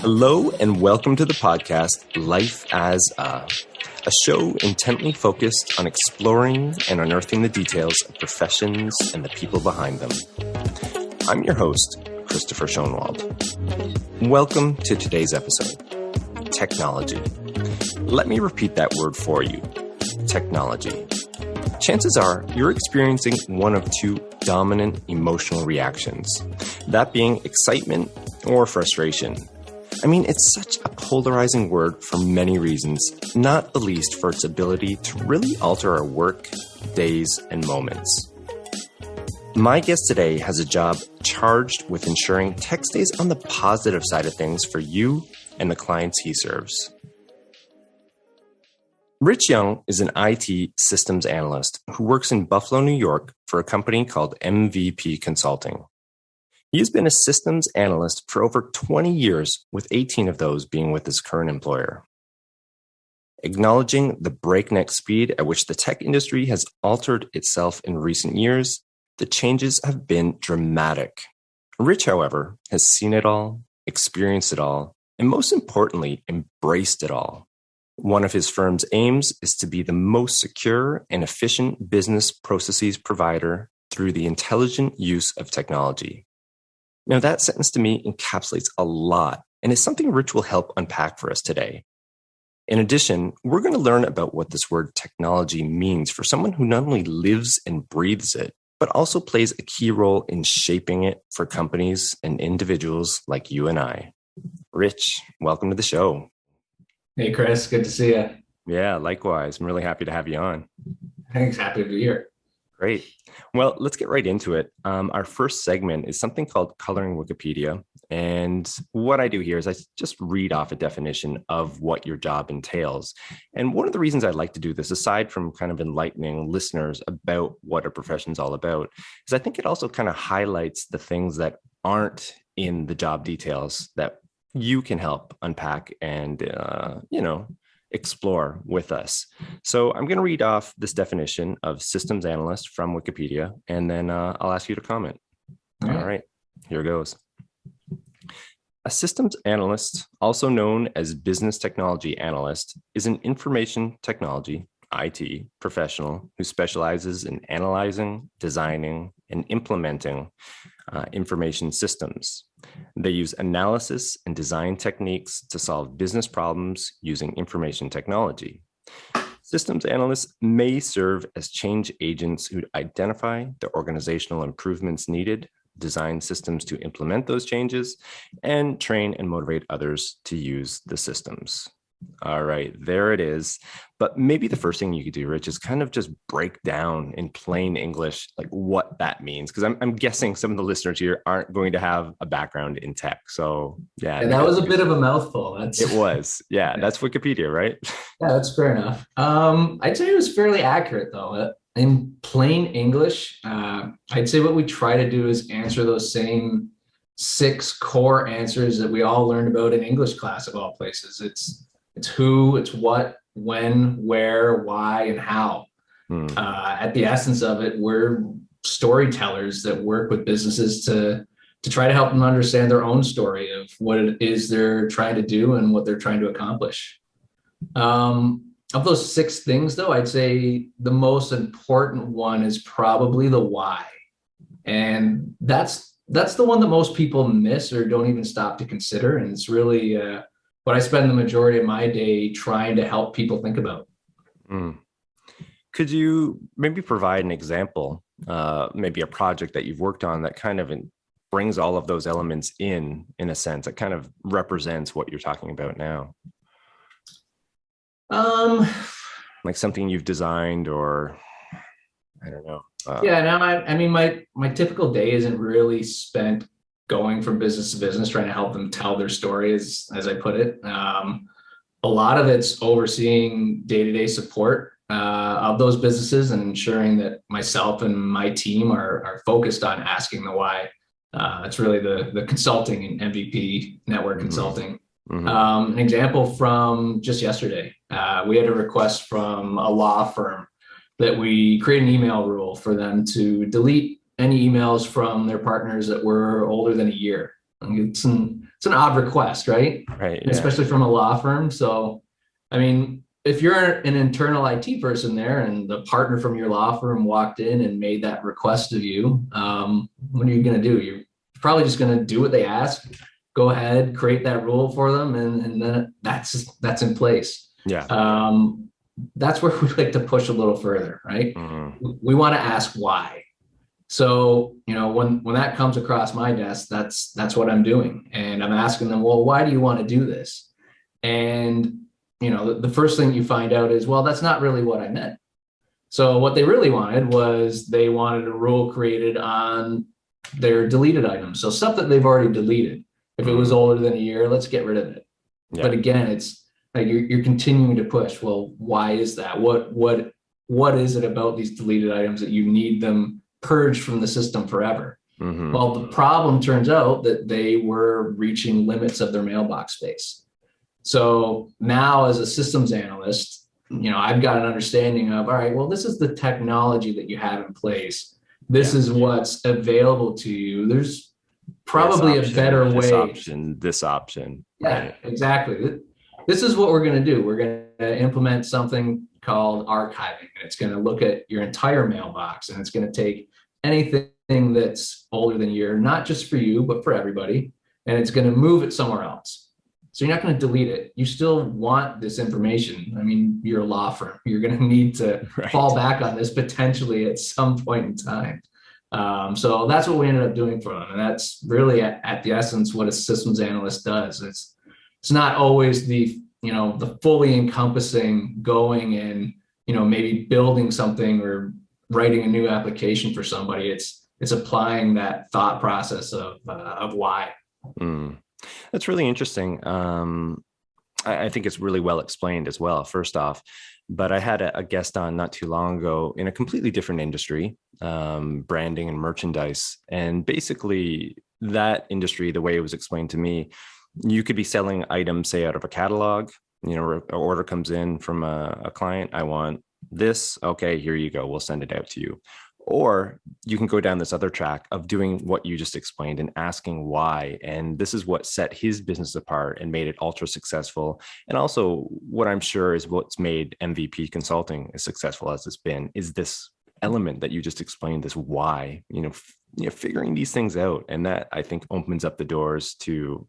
Hello and welcome to the podcast Life as a show intently focused on exploring and unearthing the details of professions and the people behind them. I'm your host, Christopher Schoenwald. Welcome to today's episode, technology. Let me repeat that word for you, technology. Chances are you're experiencing one of two dominant emotional reactions, that being excitement or frustration. I mean, it's such a polarizing word for many reasons, not the least for its ability to really alter our work, days, and moments. My guest today has a job charged with ensuring tech stays on the positive side of things for you and the clients he serves. Rich Young is an IT systems analyst who works in Buffalo, New York for a company called MVP Consulting. He has been a systems analyst for over 20 years, with 18 of those being with his current employer. Acknowledging the breakneck speed at which the tech industry has altered itself in recent years, the changes have been dramatic. Rich, however, has seen it all, experienced it all, and most importantly, embraced it all. One of his firm's aims is to be the most secure and efficient business processes provider through the intelligent use of technology. Now, that sentence to me encapsulates a lot and is something Rich will help unpack for us today. In addition, we're going to learn about what this word technology means for someone who not only lives and breathes it, but also plays a key role in shaping it for companies and individuals like you and I. Rich, welcome to the show. Hey, Chris. Good to see you. Yeah, likewise. I'm really happy to have you on. Thanks. Happy to be here. Great. Well, let's get right into it. Our first segment is something called Coloring Wikipedia. And what I do here is I just read off a definition of what your job entails. And one of the reasons I like to do this, aside from kind of enlightening listeners about what a profession is all about, is I think it also kind of highlights the things that aren't in the job details that you can help unpack and, explore with us. So I'm going to read off this definition of systems analyst from Wikipedia, and then I'll ask you to comment. All right, here goes. A systems analyst, also known as business technology analyst, is an information technology, IT, professional who specializes in analyzing, designing, and implementing information systems. They use analysis and design techniques to solve business problems using information technology. Systems analysts may serve as change agents who identify the organizational improvements needed, design systems to implement those changes, and train and motivate others to use the systems. All right, there it is. But maybe the first thing you could do, Rich, is kind of just break down in plain English, like what that means. Because I'm guessing some of the listeners here aren't going to have a background in tech. So yeah. That was a bit of a mouthful. It was. Yeah, that's Wikipedia, right? Yeah, that's fair enough. I'd say it was fairly accurate, though. In plain English, I'd say what we try to do is answer those same 6 core answers that we all learned about in English class of all places. It's who, it's what, when, where, why, and how. At the essence of it, we're storytellers that work with businesses to try to help them understand their own story of what it is they're trying to do and what they're trying to accomplish. Of those 6 things, though, I'd say the most important one is probably the why. And that's the one that most people miss or don't even stop to consider. And it's really what I spend the majority of my day trying to help people think about. Could you maybe provide an example, maybe a project that you've worked on that kind of brings all of those elements in a sense, that kind of represents what you're talking about now? Like something you've designed, or I don't know. I mean, my typical day isn't really spent going from business to business, trying to help them tell their story, as I put it. A lot of it's overseeing day-to-day support of those businesses and ensuring that myself and my team are focused on asking the why. It's really the consulting and MVP network consulting. An example from just yesterday, we had a request from a law firm that we create an email rule for them to delete any emails from their partners that were older than a year. It's an odd request, right? Right. And Yeah. especially from a law firm. So, I mean, if you're an internal IT person there and the partner from your law firm walked in and made that request of you, what are you going to do? You're probably just going to do what they ask, go ahead, create that rule for them, and then that's in place. Yeah. That's where we like to push a little further, right? Mm-hmm. We want to ask why. So, when that comes across my desk, that's what I'm doing. And I'm asking them, well, why do you want to do this? And, the first thing you find out is, well, that's not really what I meant. So what they really wanted was they wanted a rule created on their deleted items. So stuff that they've already deleted. If it was older than a year, let's get rid of it. Yeah. But again, it's like you're continuing to push. Well, why is that? What is it about these deleted items that you need them purged from the system forever? Mm-hmm. Well, the problem turns out that they were reaching limits of their mailbox space. So now as a systems analyst, I've got an understanding of, all right, well, this is the technology that you have in place. This is what's available to you. There's probably a better way. This option. Yeah, right. Exactly. This is what we're going to do. We're going to implement something called archiving. And it's going to look at your entire mailbox, and it's going to take anything that's older than a year, not just for you, but for everybody. And it's going to move it somewhere else. So you're not going to delete it. You still want this information. I mean, you're a law firm. You're going to need to fall back on this potentially at some point in time. So that's what we ended up doing for them. And that's really at the essence what a systems analyst does. It's not always the fully encompassing going and, maybe building something or writing a new application for somebody. It's applying that thought process of why. Mm. That's really interesting. I think it's really well explained as well, first off. But I had a guest on not too long ago in a completely different industry, branding and merchandise. And basically that industry, the way it was explained to me, you could be selling items, say, out of a catalog. An order comes in from a client. I want this. Okay, here you go. We'll send it out to you. Or you can go down this other track of doing what you just explained and asking why. And this is what set his business apart and made it ultra successful. And also what I'm sure is what's made MVP Consulting as successful as it's been is this element that you just explained, this why, figuring these things out. And that, I think, opens up the doors to,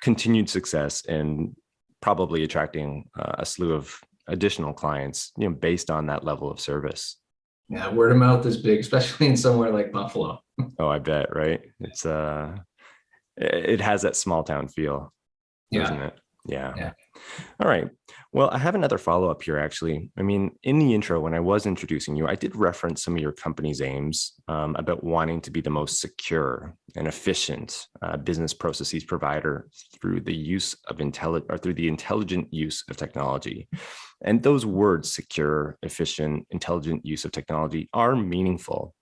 continued success and probably attracting a slew of additional clients, based on that level of service. Yeah, word of mouth is big, especially in somewhere like Buffalo. Oh, I bet, right? It's it has that small town feel, doesn't it? Yeah. All right. Well, I have another follow-up here, actually. I mean, in the intro, when I was introducing you, I did reference some of your company's aims about wanting to be the most secure and efficient business processes provider through the use of through the intelligent use of technology. And those words, secure, efficient, intelligent use of technology, are meaningful.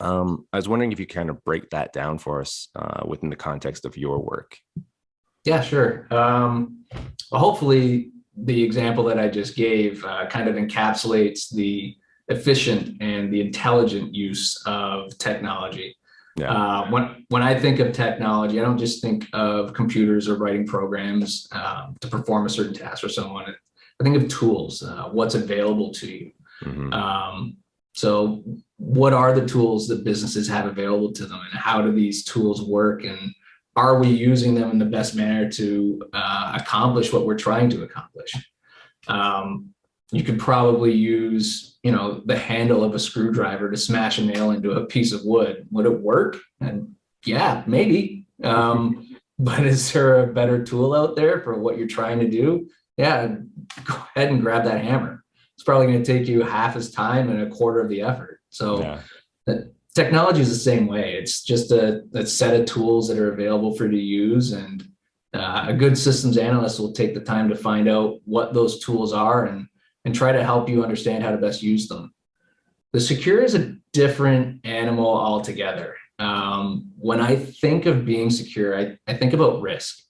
I was wondering if you kind of break that down for us within the context of your work. Yeah, sure. Well, hopefully the example that I just gave kind of encapsulates the efficient and the intelligent use of technology. Yeah. When I think of technology, I don't just think of computers or writing programs to perform a certain task for someone. I think of tools, what's available to you. Mm-hmm. So what are the tools that businesses have available to them, and how do these tools work, and are we using them in the best manner to accomplish what we're trying to accomplish? You could probably use, the handle of a screwdriver to smash a nail into a piece of wood. Would it work? And yeah, maybe. But is there a better tool out there for what you're trying to do? Yeah, go ahead and grab that hammer. It's probably going to take you half as time and a quarter of the effort. So technology is the same way. It's just a set of tools that are available for you to use. And a good systems analyst will take the time to find out what those tools are and try to help you understand how to best use them. The secure is a different animal altogether. When I think of being secure, I think about risk.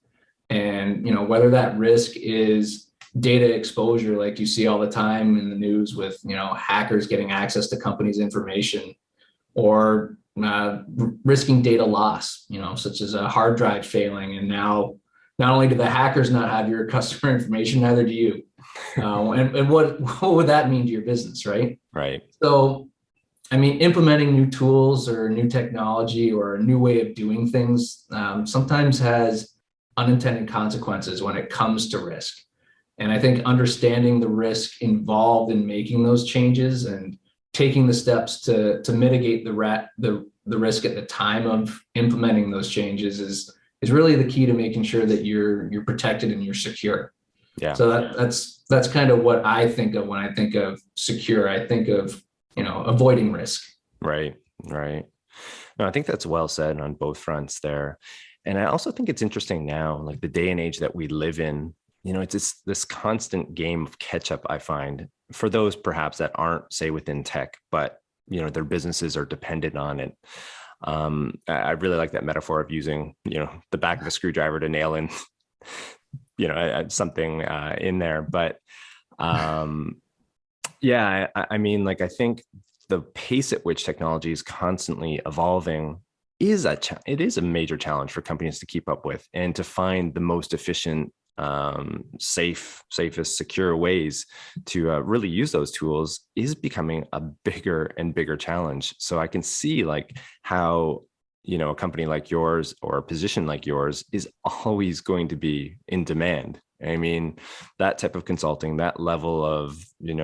And, whether that risk is data exposure, like you see all the time in the news with, hackers getting access to companies' information, or, risking data loss, such as a hard drive failing. And now not only do the hackers not have your customer information, neither do you. And what would that mean to your business, right? Right. So, I mean, implementing new tools or new technology or a new way of doing things sometimes has unintended consequences when it comes to risk. And I think understanding the risk involved in making those changes and taking the steps to mitigate the risk at the time of implementing those changes is really the key to making sure that you're protected and you're secure. Yeah. So that's kind of what I think of when I think of secure. I think of, avoiding risk. Right. Right. No, I think that's well said on both fronts there. And I also think it's interesting now, like the day and age that we live in, it's this constant game of catch up, I find, for those perhaps that aren't, say, within tech, but, their businesses are dependent on it. I really like that metaphor of using, the back of a screwdriver to nail in, something in there. But yeah, I mean, like, I think the pace at which technology is constantly evolving it is a major challenge for companies to keep up with and to find the most efficient, safest, secure ways to really use those tools is becoming a bigger and bigger challenge. So I can see like how, a company like yours or a position like yours is always going to be in demand. I mean, that type of consulting, that level of, I don't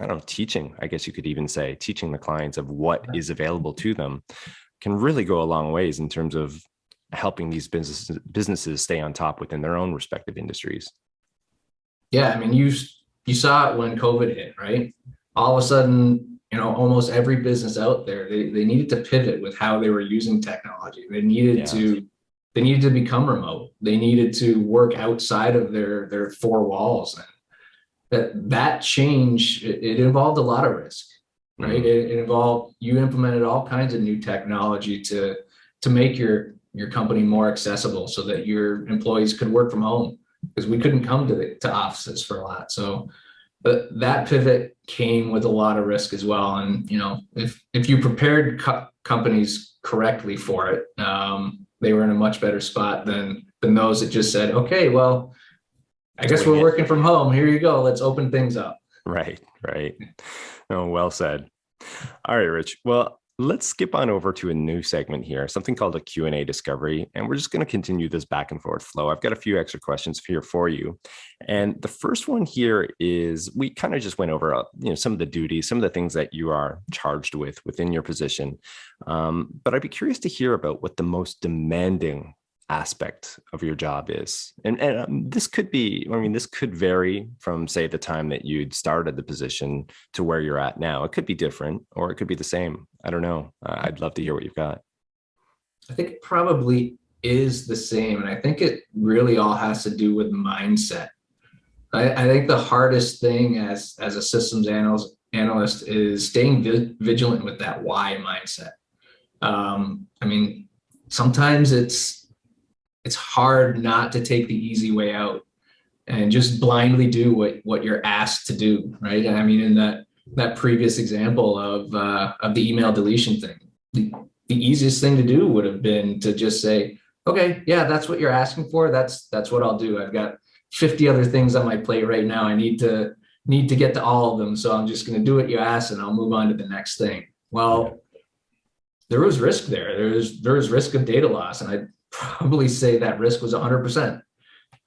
know, teaching, I guess you could even say, teaching the clients of what is available to them can really go a long ways in terms of helping these businesses stay on top within their own respective industries. Yeah, I mean, you saw it when COVID hit, right? All of a sudden, almost every business out there, they needed to pivot with how they were using technology. They needed to become remote. They needed to work outside of their four walls. And that change, it involved a lot of risk, right? It involved, you implemented all kinds of new technology to make your company more accessible so that your employees could work from home, because we couldn't come to offices for a lot. So that pivot came with a lot of risk as well. And, if you prepared companies correctly for it, they were in a much better spot than those that just said, okay, well, I guess we're working from home. Here you go. Let's open things up. Right. Oh, well said. All right, Rich. Well, let's skip on over to a new segment here, something called a Q&A discovery. And we're just going to continue this back and forth flow. I've got a few extra questions here for you. And the first one here is, we kind of just went over, some of the duties, some of the things that you are charged with within your position. But I'd be curious to hear about what the most demanding aspect of your job is. And this could be, this could vary from, say, the time that you'd started the position to where you're at now. It could be different, or it could be the same. I don't know. I'd love to hear what you've got. I think it probably is the same. And I think it really all has to do with mindset. I think the hardest thing as a systems analyst is staying vigilant with that why mindset. Sometimes it's hard not to take the easy way out and just blindly do what you're asked to do, right? I mean, in that previous example of the email deletion thing, the easiest thing to do would have been to just say, okay, yeah, that's what you're asking for. That's what I'll do. I've got 50 other things on my plate right now. I need to get to all of them. So I'm just going to do what you asked and I'll move on to the next thing. Well, there was risk there. There was risk of data loss. And I'd probably say that risk was 100%,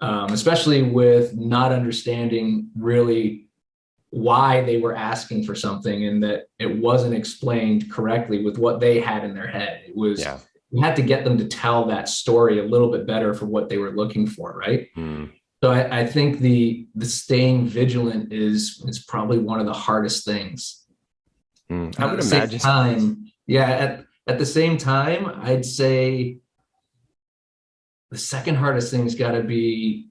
especially with not understanding really why they were asking for something and that it wasn't explained correctly with what they had in their head. It was, we had to get them to tell that story a little bit better for what they were looking for, right? So I think the staying vigilant is probably one of the hardest things. I would imagine. At the same time, I'd say the second hardest thing has got to be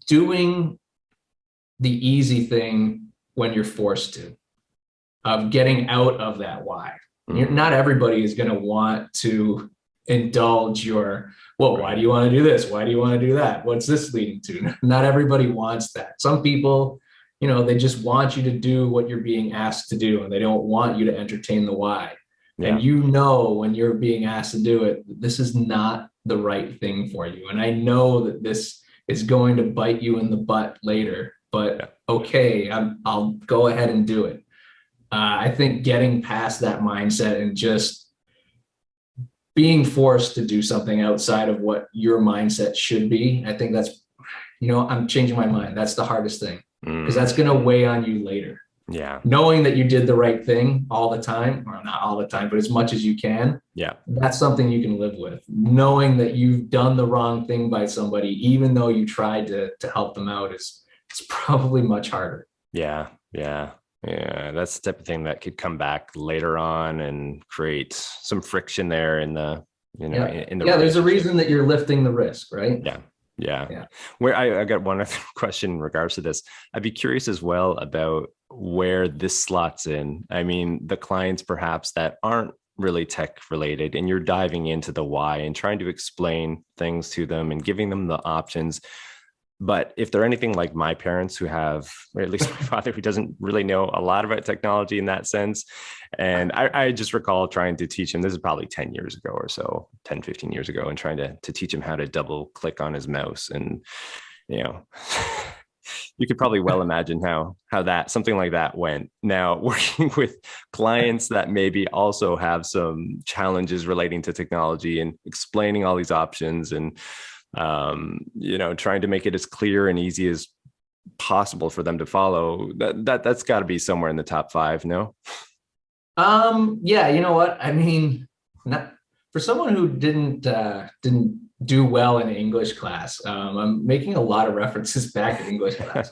doing the easy thing when you're forced to, of getting out of that why. Not everybody is going to want to indulge your, well, why do you want to do this? Why do you want to do that? What's this leading to? Not everybody wants that. Some people, they just want you to do what you're being asked to do, and they don't want you to entertain the why. Yeah. And when you're being asked to do it, this is not the right thing for you. And I know that this is going to bite you in the butt later, but okay, I'll go ahead and do it. I think getting past that mindset and just being forced to do something outside of what your mindset should be, I think that's, I'm changing my mind. That's the hardest thing, because that's going to weigh on you later. Yeah. Knowing that you did the right thing all the time, or not all the time, but as much as you can. Yeah. That's something you can live with. Knowing that you've done the wrong thing by somebody, even though you tried to help them out, it's probably much harder. Yeah. Yeah. Yeah. That's the type of thing that could come back later on and create some friction there in the, there's a reason that you're lifting the risk, right? Yeah. Yeah. Where I got one other question in regards to this. I'd be curious as well about where this slots in. I mean, the clients perhaps that aren't really tech related, and you're diving into the why and trying to explain things to them and giving them the options. But if they're anything like my parents, who have, or at least my father, who doesn't really know a lot about technology in that sense. And I just recall trying to teach him, this is probably 10 years ago or so, 10, 15 years ago, and trying to teach him how to double click on his mouse. And, you could probably well imagine how that something like that went. Now, working with clients that maybe also have some challenges relating to technology and explaining all these options and, trying to make it as clear and easy as possible for them to follow, that's got to be somewhere in the top 5. No? Yeah. You know what? I mean, not for someone who didn't do well in English class. I'm making a lot of references back to English class,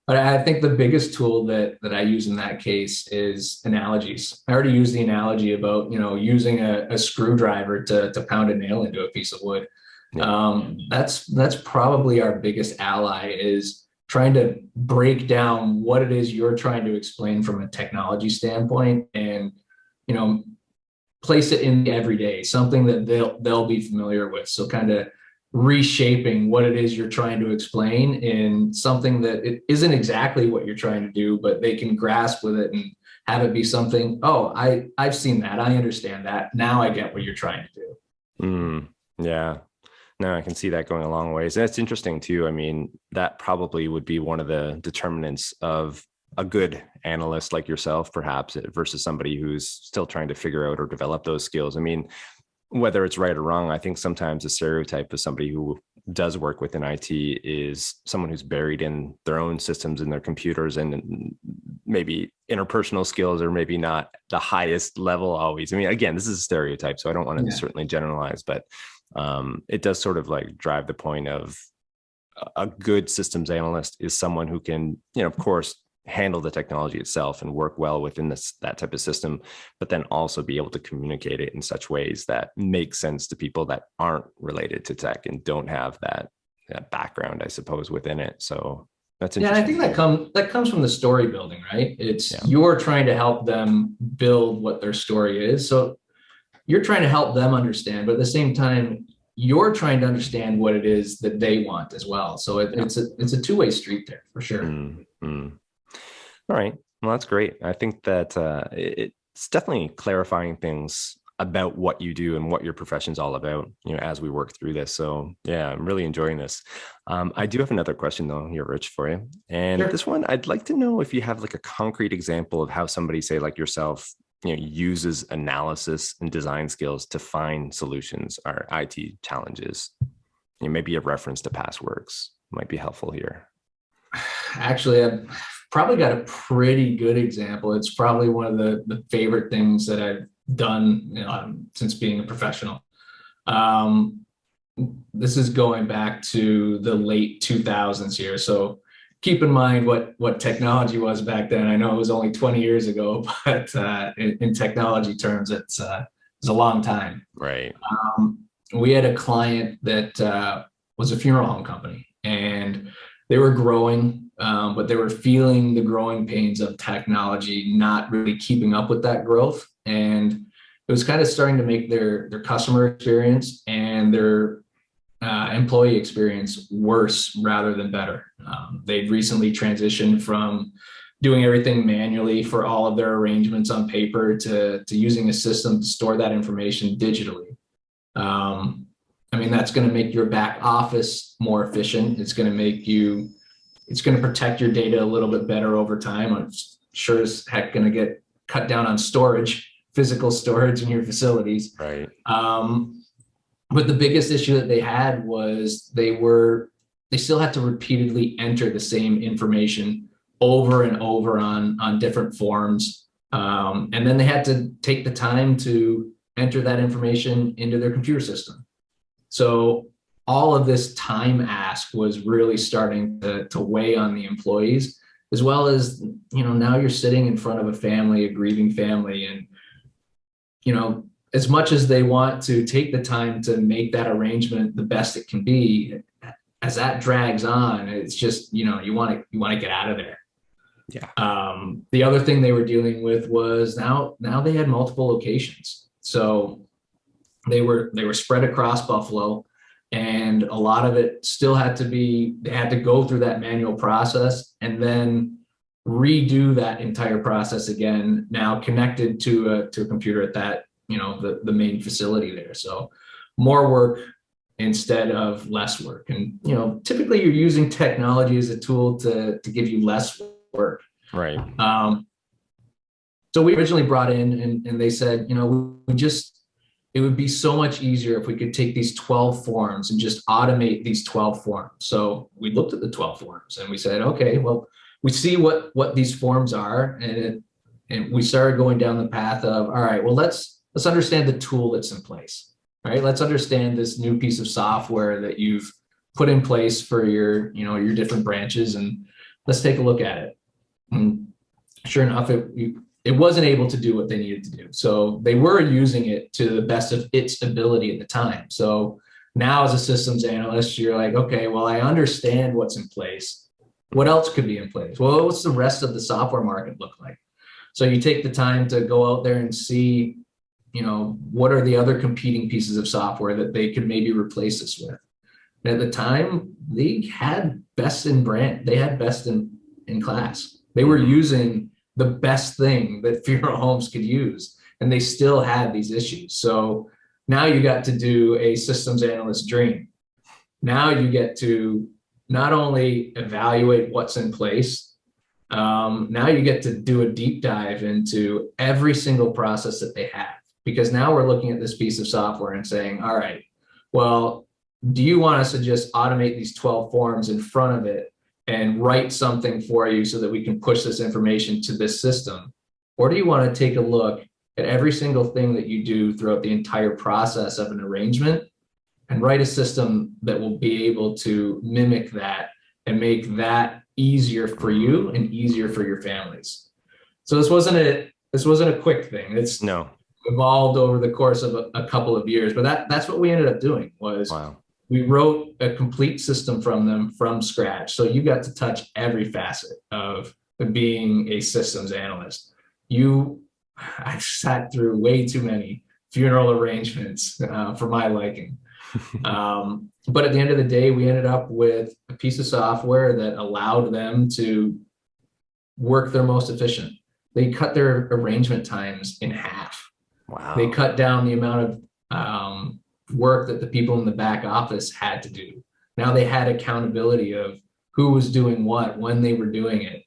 but I think the biggest tool that I use in that case is analogies. I already used the analogy about, using a screwdriver to pound a nail into a piece of wood. That's probably our biggest ally, is trying to break down what it is you're trying to explain from a technology standpoint, and place it in the everyday, something that they'll be familiar with. So kind of reshaping what it is you're trying to explain in something that it isn't exactly what you're trying to do, but they can grasp with it and have it be something, I've seen that, I understand that, now I get what you're trying to do. Yeah. No, I can see that going a long ways. That's interesting too. I mean, that probably would be one of the determinants of a good analyst like yourself, perhaps, versus somebody who's still trying to figure out or develop those skills. I mean, whether it's right or wrong, I think sometimes the stereotype of somebody who does work within IT is someone who's buried in their own systems and their computers, and maybe interpersonal skills are maybe not the highest level always. I mean, again, this is a stereotype, so I don't want to certainly generalize, but it does sort of like drive the point of a good systems analyst is someone who can, of course, handle the technology itself and work well within that type of system, but then also be able to communicate it in such ways that make sense to people that aren't related to tech and don't have that background, I suppose, within it. So that's interesting. Yeah, I think that comes from the story building, right? It's you're trying to help them build what their story is. So you're trying to help them understand, but at the same time, you're trying to understand what it is that they want as well. So it's a two-way street there for sure. Mm-hmm. All right. Well, that's great. I think that it's definitely clarifying things about what you do and what your profession's all about, as we work through this. So yeah, I'm really enjoying this. I do have another question though here, Rich, for you. And this one, I'd like to know if you have like a concrete example of how somebody, say like yourself, uses analysis and design skills to find solutions or IT challenges. Maybe a reference to past works might be helpful here. Actually, I've probably got a pretty good example. It's probably one of the favorite things that I've done since being a professional. This is going back to the late 2000s here. So keep in mind what technology was back then. I know it was only 20 years ago, but in technology terms, it's a long time. Right. We had a client that was a funeral home company, and they were growing, but they were feeling the growing pains of technology not really keeping up with that growth. And it was kind of starting to make their customer experience and their employee experience worse rather than better. They've recently transitioned from doing everything manually for all of their arrangements on paper to using a system to store that information digitally. I mean, that's going to make your back office more efficient. It's going to protect your data a little bit better over time. I'm sure as heck going to get cut down on storage, physical storage in your facilities. Right. But the biggest issue that they had was they still had to repeatedly enter the same information over and over on different forms. And then they had to take the time to enter that information into their computer system. So all of this time ask was really starting to weigh on the employees, as well as, now you're sitting in front of a family, a grieving family, and, as much as they want to take the time to make that arrangement the best it can be, as that drags on, it's just, you want to get out of there. Yeah. The other thing they were dealing with was now they had multiple locations. So they were spread across Buffalo, and a lot of it still they had to go through that manual process and then redo that entire process again, now connected to a computer at that, the main facility there. So more work instead of less work. And, typically you're using technology as a tool to give you less work. Right. So we originally brought in and they said, it would be so much easier if we could take these 12 forms and just automate these 12 forms. So we looked at the 12 forms and we said, okay, well, we see what these forms are. And we started going down the path of, all right, well, let's understand the tool that's in place, right? Let's understand this new piece of software that you've put in place for your different branches, and let's take a look at it. And sure enough, it wasn't able to do what they needed to do. So they were using it to the best of its ability at the time. So now as a systems analyst, you're like, okay, well, I understand what's in place. What else could be in place? Well, what's the rest of the software market look like? So you take the time to go out there and see, what are the other competing pieces of software that they could maybe replace this with? And at the time, they had best in brand. They had best in class. They were using the best thing that funeral homes could use, and they still had these issues. So now you got to do a systems analyst dream. Now you get to not only evaluate what's in place, now you get to do a deep dive into every single process that they have, because now we're looking at this piece of software and saying, all right, well, do you want us to just automate these 12 forms in front of it and write something for you so that we can push this information to this system? Or do you want to take a look at every single thing that you do throughout the entire process of an arrangement and write a system that will be able to mimic that and make that easier for you and easier for your families? So this wasn't a quick thing. It's evolved over the course of a couple of years, but that's what we ended up doing was we wrote a complete system from scratch. So you got to touch every facet of being a systems analyst. I've sat through way too many funeral arrangements for my liking. But at the end of the day, we ended up with a piece of software that allowed them to work their most efficient. They cut their arrangement times in half. Wow. They cut down the amount of work that the people in the back office had to do. Now they had accountability of who was doing what, when they were doing it.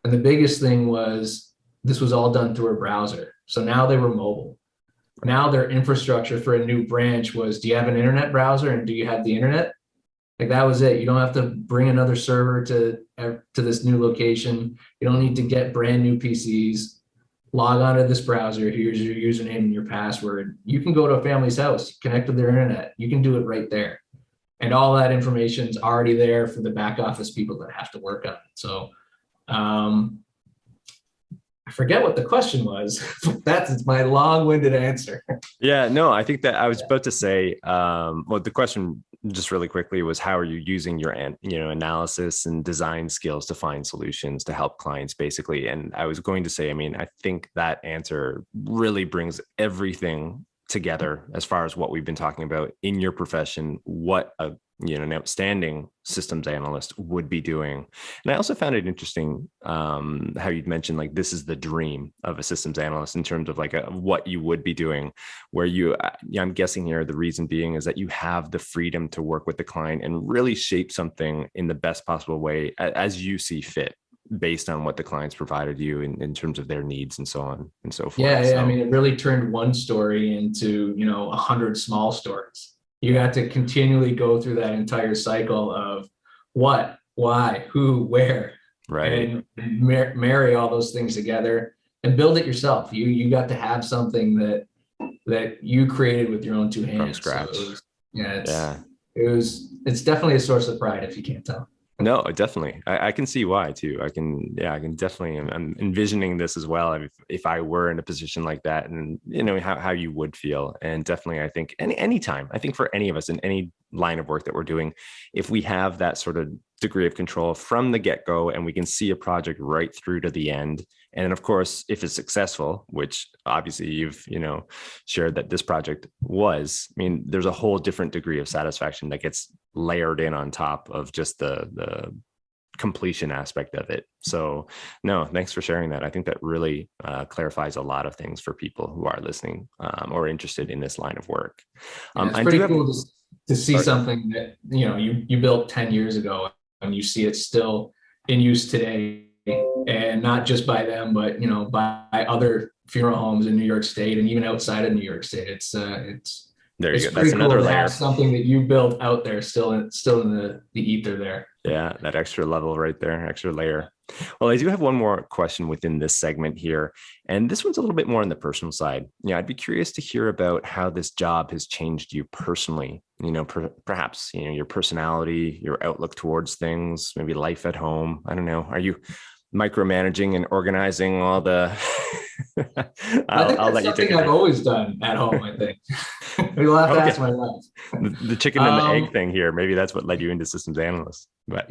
And the biggest thing was this was all done through a browser. So now they were mobile. Now their infrastructure for a new branch was, do you have an internet browser and do you have the internet? Like that was it. You don't have to bring another server to this new location. You don't need to get brand new PCs. Log on to this browser. Here's your username and your password. You can go to a family's house, connect to their internet. You can do it right there. And all that information is already there for the back office people that have to work on it. So I forget what the question was. That's my long-winded answer. Yeah, no, I think that I was about to say, well, the question just really quickly was, how are you using your, analysis and design skills to find solutions to help clients, basically? And I was going to say, I mean, I think that answer really brings everything together as far as what we've been talking about in your profession, what an outstanding systems analyst would be doing. And I also found it interesting how you'd mentioned like this is the dream of a systems analyst in terms of like what you would be doing, where I'm guessing here the reason being is that you have the freedom to work with the client and really shape something in the best possible way as you see fit, based on what the clients provided you in terms of their needs and so on and so forth. Yeah, So, I mean, it really turned one story into, 100 small stories. You got to continually go through that entire cycle of what, why, who, where, right. and marry all those things together and build it yourself. You got to have something that you created with your own two hands. From scratch. So it's definitely a source of pride if you can't tell. No, definitely. I can see why too. I can definitely, I'm envisioning this as well. If I were in a position like that, and how you would feel. And definitely, I think anytime, I think for any of us in any line of work that we're doing, if we have that sort of degree of control from the get-go and we can see a project right through to the end. And of course, if it's successful, which obviously you've, shared that this project was, I mean, there's a whole different degree of satisfaction that gets layered in on top of just the completion aspect of it. So no, thanks for sharing that. I think that really clarifies a lot of things for people who are listening or interested in this line of work. It's pretty cool to see something that, you built 10 years ago and you see it still in use today, and not just by them, but by other funeral homes in New York State and even outside of New York State. It's there you go. Pretty That's another cool to layer. have something that you built out there still in the ether there. Yeah, that extra level right there, extra layer. Well, I do have one more question within this segment here, and this one's a little bit more on the personal side. Yeah, I'd be curious to hear about how this job has changed you personally. Perhaps your personality, your outlook towards things, maybe life at home. I don't know. Are you micromanaging and organizing all the I'll let you take it. I've always done at home, I think. You'll have to ask my wife. The chicken and the egg thing here, maybe that's what led you into systems analyst. But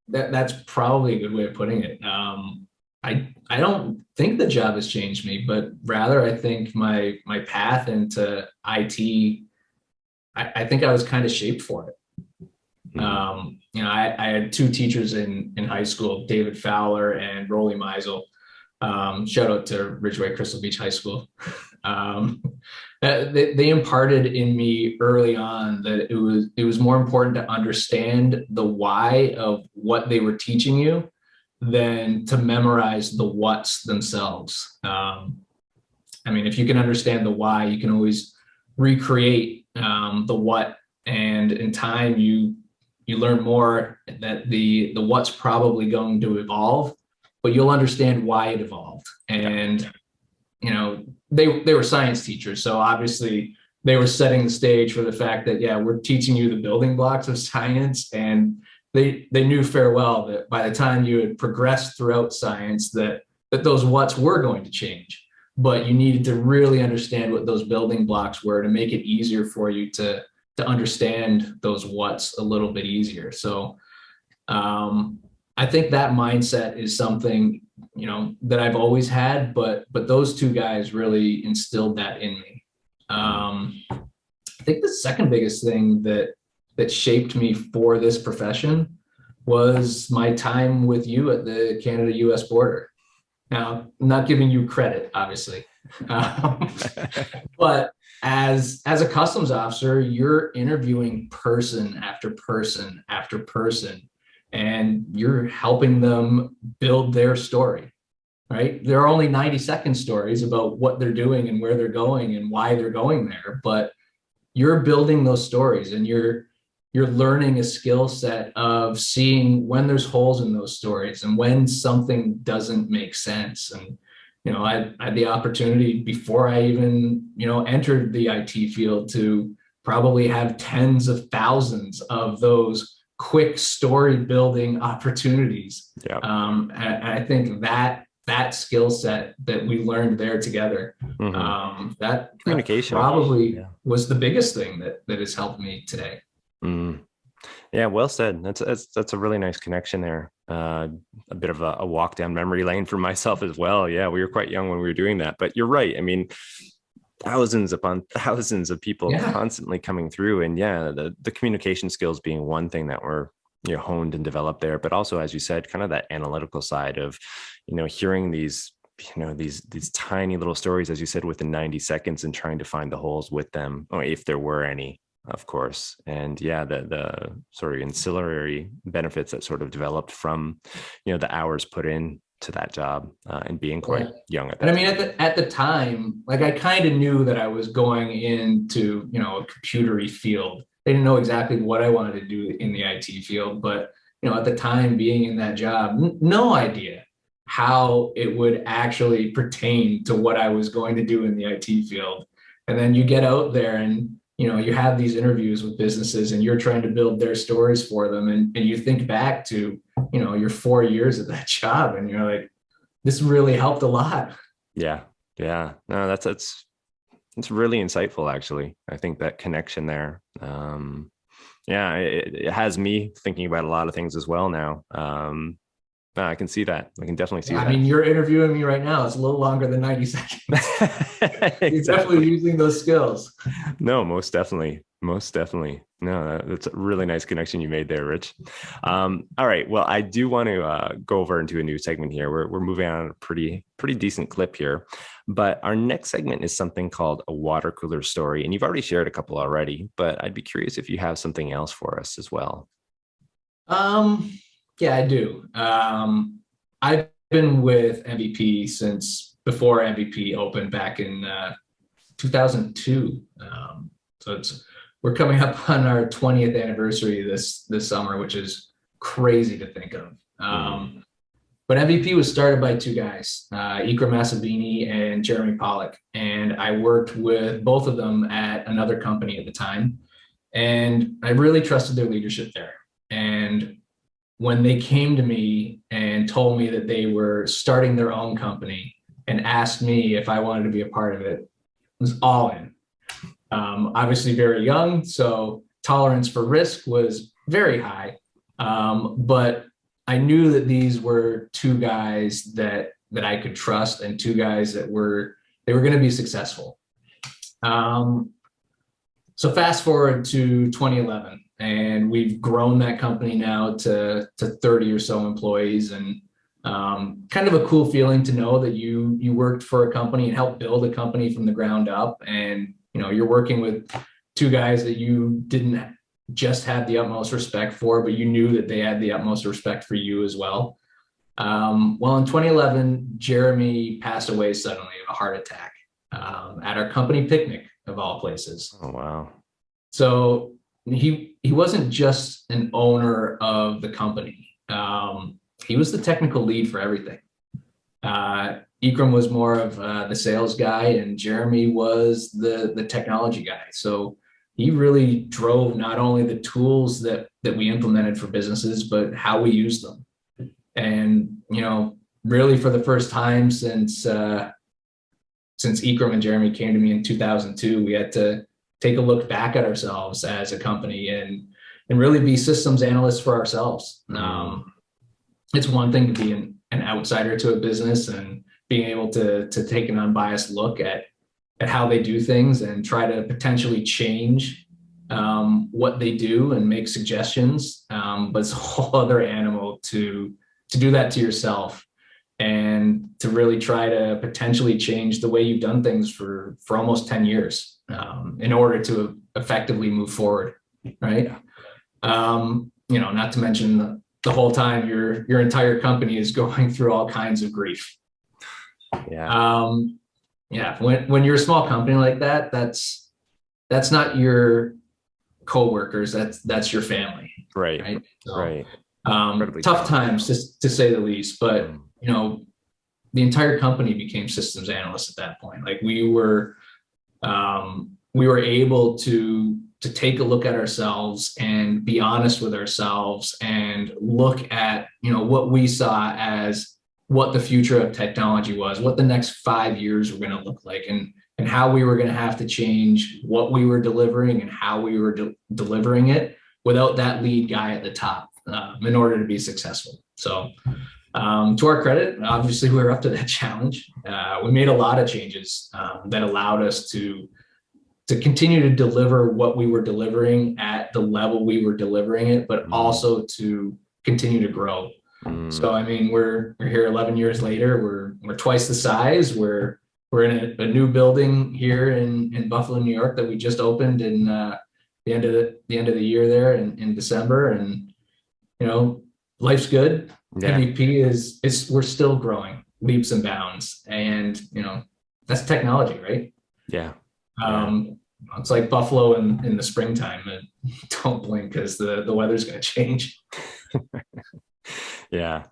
that's probably a good way of putting it. I don't think the job has changed me, but rather I think my path into IT, I think I was kind of shaped for it. I had two teachers in high school, David Fowler and Rolly Meisel. Shout out to Ridgeway Crystal Beach High School. They imparted in me early on that it was more important to understand the why of what they were teaching you than to memorize the what's themselves. If you can understand the why, you can always recreate the what, and in time you learn more that the what's probably going to evolve, but you'll understand why it evolved. And they were science teachers, so obviously they were setting the stage for the fact that we're teaching you the building blocks of science, and they knew fair well that by the time you had progressed throughout science that those what's were going to change, but you needed to really understand what those building blocks were to make it easier for you to understand those what's a little bit easier. So I think that mindset is something, that I've always had, but those two guys really instilled that in me. I think the second biggest thing that shaped me for this profession was my time with you at the Canada-US border. Now, I'm not giving you credit, obviously, but as a customs officer, you're interviewing person after person after person, and you're helping them build their story, right? There are only 90-second stories about what they're doing and where they're going and why they're going there, but you're building those stories, and you're learning a skill set of seeing when there's holes in those stories and when something doesn't make sense. And I had the opportunity before I even, entered the IT field to probably have tens of thousands of those quick story building opportunities. Yeah. And I think that skill set that we learned there together, that communication probably was the biggest thing that has helped me today. Yeah, well said. That's a really nice connection there. A bit of a walk down memory lane for myself as well. Yeah, we were quite young when we were doing that, but you're right. I mean, thousands upon thousands of people Yeah. constantly coming through. And yeah, the communication skills being one thing that were, honed and developed there, but also, as you said, kind of that analytical side of, hearing these, these tiny little stories, as you said, within 90 seconds, and trying to find the holes with them, or if there were any, of course. And yeah, the sort of ancillary benefits that sort of developed from, the hours put in to that job, and being quite Yeah. young at And that I mean, time. at the time, like I kind of knew that I was going into, a computery field. I didn't know exactly what I wanted to do in the IT field, but at the time being in that job, no idea how it would actually pertain to what I was going to do in the IT field. And then you get out there and you have these interviews with businesses and you're trying to build their stories for them. And you think back to, your 4 years at that job and you're like, this really helped a lot. Yeah. Yeah. No, it's really insightful, actually. I think that connection there. Yeah, it has me thinking about a lot of things as well now. No, I can see that. I can definitely see I that. mean, you're interviewing me right now. It's a little longer than 90 seconds. You're definitely Exactly. using those skills. No, most definitely. Most definitely. No, that's a really nice connection you made there, Rich. All right. Well, I do want to go over into a new segment here. We're moving on a pretty decent clip here. But our next segment is something called a water cooler story. And you've already shared a couple already, but I'd be curious if you have something else for us as well. Um, yeah, I do. I've been with MVP since before MVP opened back in 2002. So we're coming up on our 20th anniversary this summer, which is crazy to think of. Mm, But MVP was started by two guys, Ikram Masavini and Jeremy Pollock. And I worked with both of them at another company at the time. And I really trusted their leadership there. And when they came to me and told me that they were starting their own company and asked me if I wanted to be a part of it, I was all in. Obviously, very young, so tolerance for risk was very high. But I knew that these were two guys that I could trust and two guys that were going to be successful. So fast forward to 2011, and we've grown that company now to 30 or so employees, and kind of a cool feeling to know that you worked for a company and helped build a company from the ground up, and you're working with two guys that you didn't just have the utmost respect for, but you knew that they had the utmost respect for you as well. Well, in 2011, Jeremy passed away suddenly of a heart attack at our company picnic, of all places. oh, wow. So he wasn't just an owner of the company. He was the technical lead for everything. Ikram was more of the sales guy, and Jeremy was the technology guy. So he really drove not only the tools that we implemented for businesses, but how we use them. And really for the first time since Ikram and Jeremy came to me in 2002, we had to take a look back at ourselves as a company and really be systems analysts for ourselves. It's one thing to be an outsider to a business and being able to take an unbiased look at how they do things and try to potentially change what they do and make suggestions. But it's a whole other animal to do that to yourself and to really try to potentially change the way you've done things for almost 10 years in order to effectively move forward, right? Not to mention the whole time your entire company is going through all kinds of grief. Yeah. Yeah, when you're a small company like that, that's not your coworkers, that's your family, Right. right? So, Right. tough times to say the least, but Mm. the entire company became systems analysts at that point. Like we were able to take a look at ourselves and be honest with ourselves and look at what we saw as what the future of technology was, what the next 5 years were going to look like, and how we were going to have to change what we were delivering and how we were delivering it without that lead guy at the top in order to be successful. So To our credit, obviously we were up to that challenge. We made a lot of changes that allowed us to continue to deliver what we were delivering at the level we were delivering it, but also to continue to grow. So I mean, we're here 11 years later. We're twice the size. We're in a new building here in Buffalo, New York, that we just opened in the end of the year there in December, and life's good. Yeah. MVP is we're still growing leaps and bounds, and that's technology, right? Yeah. It's like Buffalo in the springtime, and don't blink because the weather's going to change. Yeah,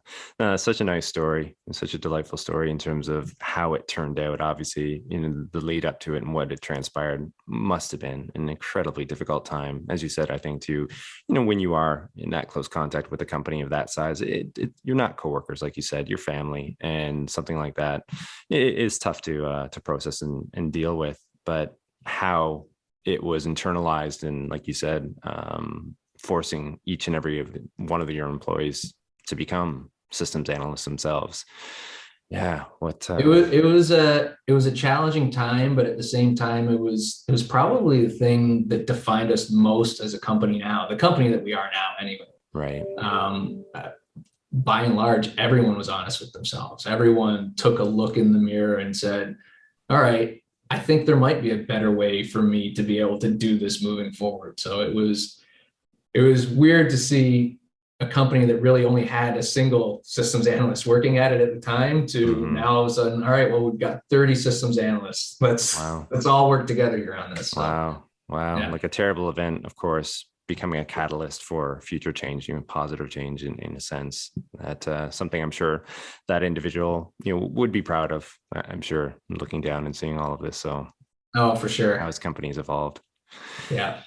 such a nice story, and such a delightful story in terms of how it turned out. Obviously, the lead up to it and what it transpired must have been an incredibly difficult time, as you said. I think too, when you are in that close contact with a company of that size, you're not coworkers, like you said, you're family, and something like that it is tough to process and deal with. But how it was internalized, and like you said, forcing each and every one of your employees to become systems analysts themselves. Yeah. It was a challenging time, but at the same time, it was probably the thing that defined us most as a company now, the company that we are now anyway. Right. By and large, everyone was honest with themselves. Everyone took a look in the mirror and said, all right, I think there might be a better way for me to be able to do this moving forward. So it was weird to see a company that really only had a single systems analyst working at it at the time to now all of a sudden, all right, well, we've got 30 systems analysts. Let's all work together here on this. So, wow. Yeah. Like a terrible event, of course, becoming a catalyst for future change, positive change in a sense. That something I'm sure that individual, would be proud of, I'm sure, looking down and seeing all of this. So, oh, for sure. How his company's evolved. Yeah.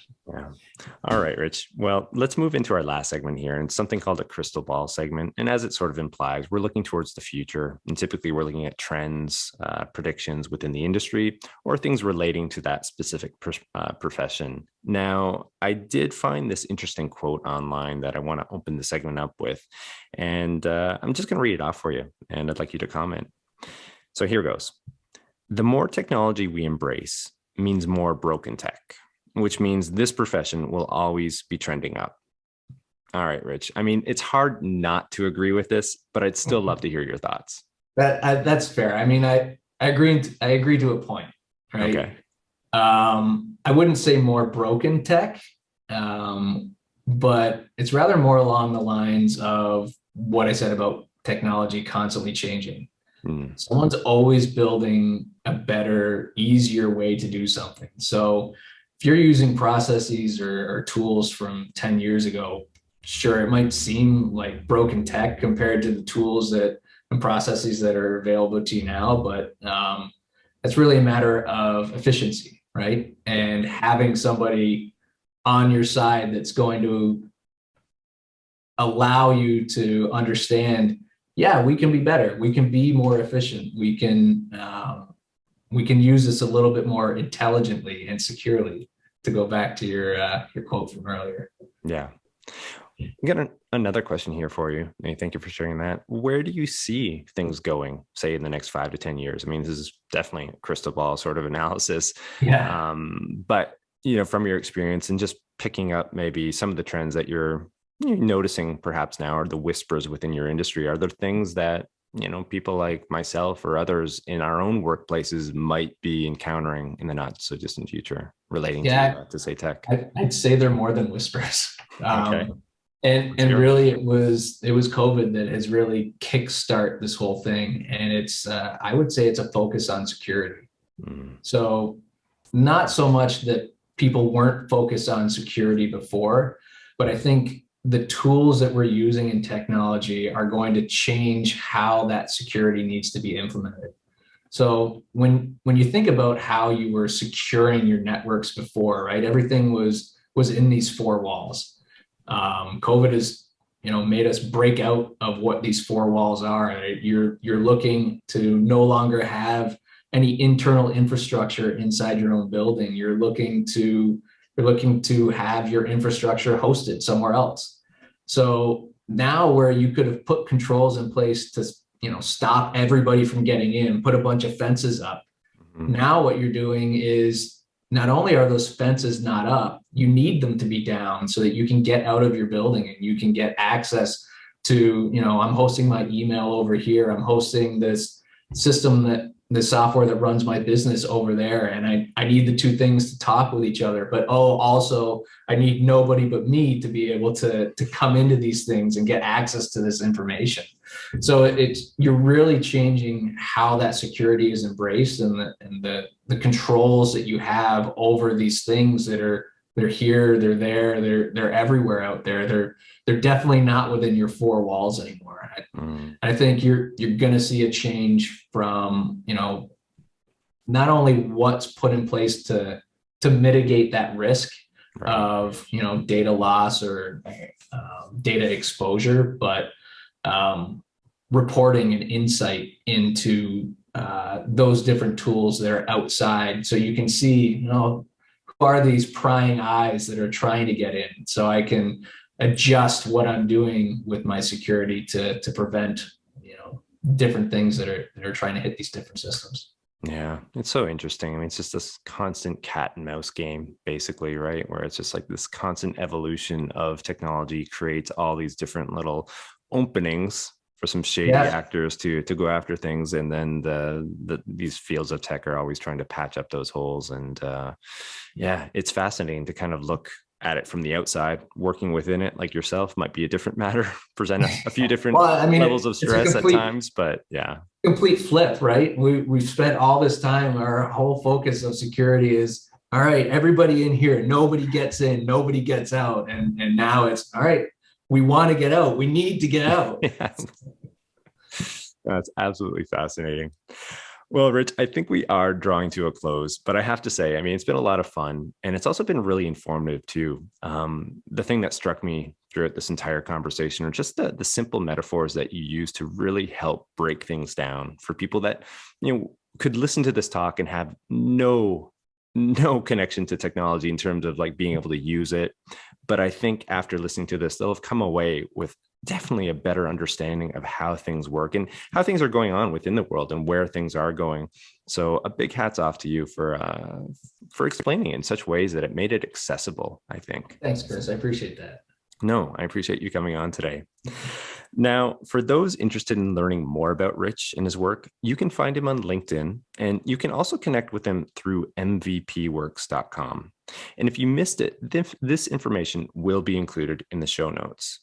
All right, Rich. Well, let's move into our last segment here, and something called a crystal ball segment. And as it sort of implies, we're looking towards the future. And typically we're looking at trends, predictions within the industry, or things relating to that specific profession. Now, I did find this interesting quote online that I want to open the segment up with. And I'm just going to read it off for you, and I'd like you to comment. So here goes. The more technology we embrace means more broken tech, which means this profession will always be trending up. All right, Rich. I mean, it's hard not to agree with this, but I'd still love to hear your thoughts. That's fair. I mean, I agree to a point, right? Okay. I wouldn't say more broken tech, but it's rather more along the lines of what I said about technology constantly changing. Someone's always building a better, easier way to do something. So if you're using processes or tools from 10 years ago, sure, it might seem like broken tech compared to the tools and processes that are available to you now, but it's really a matter of efficiency, right? And having somebody on your side that's going to allow you to understand, yeah, we can be better. We can be more efficient. We can use this a little bit more intelligently and securely, to go back to your quote from earlier. Yeah. I got another question here for you. And thank you for sharing that. Where do you see things going, say, in the next 5 to 10 years? I mean, this is definitely a crystal ball sort of analysis. Yeah. But, from your experience and just picking up maybe some of the trends that you're noticing perhaps now, or the whispers within your industry, are there things that people like myself or others in our own workplaces might be encountering in the not so distant future relating to say tech? I'd say they're more than whispers. Okay. And really it was COVID that has really kickstart this whole thing. And it's, I would say it's a focus on security. So not so much that people weren't focused on security before, but I think the tools that we're using in technology are going to change how that security needs to be implemented. So when you think about how you were securing your networks before, right, everything was in these four walls. COVID has, made us break out of what these four walls are. Right? You're looking to no longer have any internal infrastructure inside your own building. You're looking to have your infrastructure hosted somewhere else. So now where you could have put controls in place to, stop everybody from getting in, put a bunch of fences up. Now what you're doing is not only are those fences not up, you need them to be down so that you can get out of your building and you can get access to, I'm hosting my email over here. I'm hosting this system, the software that runs my business over there. And I need the two things to talk with each other. But also I need nobody but me to be able to come into these things and get access to this information. So you're really changing how that security is embraced and the controls that you have over these things they're here, they're there, they're everywhere out there. They're definitely not within your four walls anymore. I think you're going to see a change from, not only what's put in place to mitigate that risk of, data loss or data exposure, but reporting and insight into those different tools that are outside. So you can see, who are these prying eyes that are trying to get in, so I can adjust what I'm doing with my security to prevent, different things that are trying to hit these different systems. Yeah, it's so interesting. I mean, it's just this constant cat and mouse game, basically, right? Where it's just like this constant evolution of technology creates all these different little openings for some shady actors to go after things, and then these fields of tech are always trying to patch up those holes. And it's fascinating to kind of look at it from the outside. Working within it, like yourself, might be a different matter, present a few different levels of stress at times, but complete flip, right? We've spent all this time, our whole focus of security is, all right, everybody in here, nobody gets in, nobody gets out. And now it's, all right, we want to get out. We need to get out. That's absolutely fascinating. Well, Rich, I think we are drawing to a close, but I have to say, I mean, it's been a lot of fun, and it's also been really informative too. The thing that struck me throughout this entire conversation are just the simple metaphors that you use to really help break things down for people that, could listen to this talk and have no connection to technology in terms of like being able to use it. But I think after listening to this, they'll have come away with definitely a better understanding of how things work and how things are going on within the world and where things are going. So a big hats off to you for explaining it in such ways that it made it accessible, I think. Thanks, Chris. I appreciate that. No, I appreciate you coming on today. Now, for those interested in learning more about Rich and his work, you can find him on LinkedIn, and you can also connect with him through mvpworks.com. And if you missed it, this information will be included in the show notes.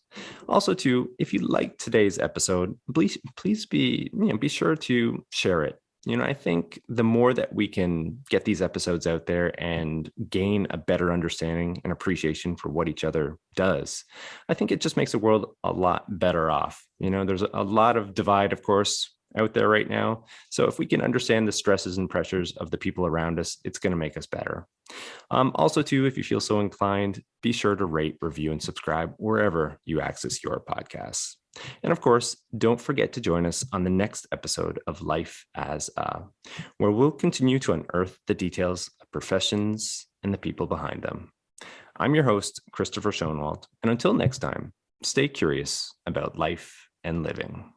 Also, too, if you liked today's episode, please be sure to share it. I think the more that we can get these episodes out there and gain a better understanding and appreciation for what each other does, I think it just makes the world a lot better off. There's a lot of divide, of course, out there right now. So if we can understand the stresses and pressures of the people around us, it's going to make us better. Also, too, if you feel so inclined, be sure to rate, review, and subscribe wherever you access your podcasts. And of course, don't forget to join us on the next episode of Life as where we'll continue to unearth the details of professions and the people behind them. I'm your host, Christopher Schoenwald, and until next time, stay curious about life and living.